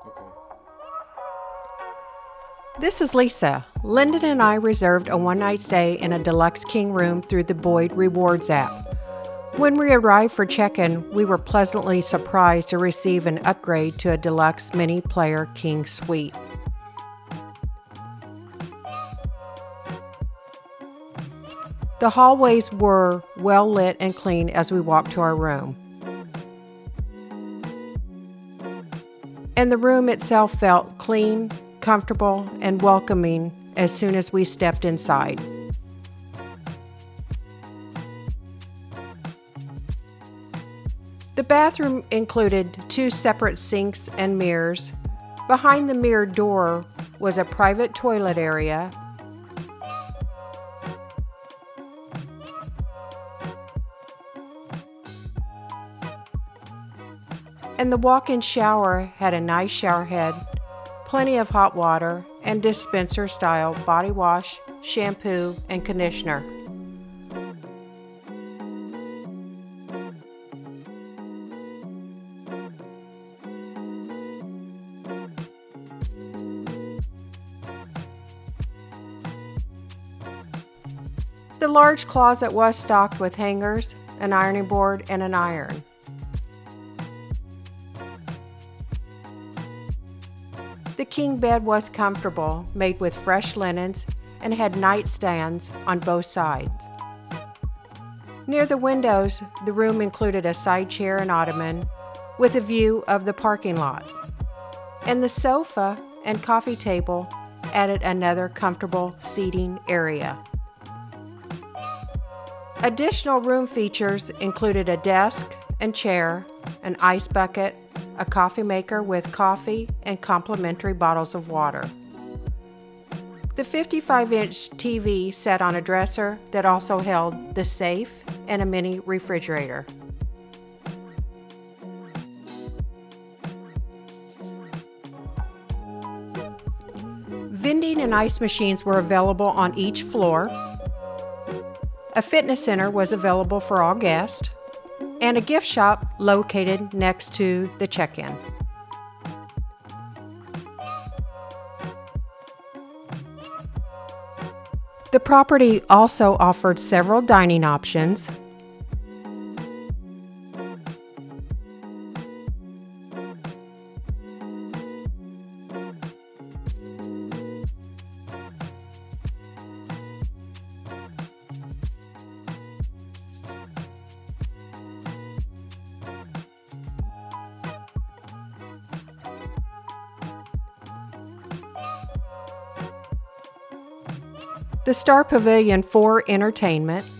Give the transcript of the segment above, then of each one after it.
Okay. This is Lisa. Lyndon and I reserved a one-night stay in a Deluxe King room through the Boyd Rewards app. When we arrived for check-in, we were pleasantly surprised to receive an upgrade to a Deluxe Mini Player King Suite. The hallways were well lit and clean as we walked to our room. And the room itself felt clean, comfortable, and welcoming as soon as we stepped inside. The bathroom included 2 separate sinks and mirrors. Behind the mirrored door was a private toilet area, and the walk-in shower had a nice shower head, plenty of hot water, and dispenser-style body wash, shampoo, and conditioner. The large closet was stocked with hangers, an ironing board, and an iron. The king bed was comfortable, made with fresh linens, and had nightstands on both sides. Near the windows, the room included a side chair and ottoman with a view of the parking lot. And the sofa and coffee table added another comfortable seating area. Additional room features included a desk and chair, an ice bucket, a coffee maker with coffee, and complimentary bottles of water. The 55-inch TV sat on a dresser that also held the safe and a mini refrigerator. Vending and ice machines were available on each floor. A fitness center was available for all guests, and a gift shop located next to the check-in. The property also offered several dining options, the Star Pavilion for entertainment,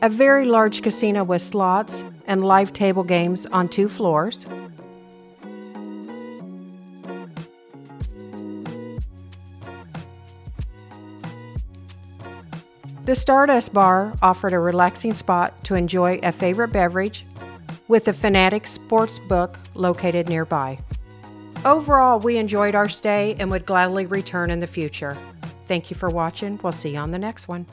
a very large casino with slots and live table games on 2 floors, the Stardust Bar offered a relaxing spot to enjoy a favorite beverage, with the Fanatic Sports Book located nearby. Overall, we enjoyed our stay and would gladly return in the future. Thank you for watching. We'll see you on the next one.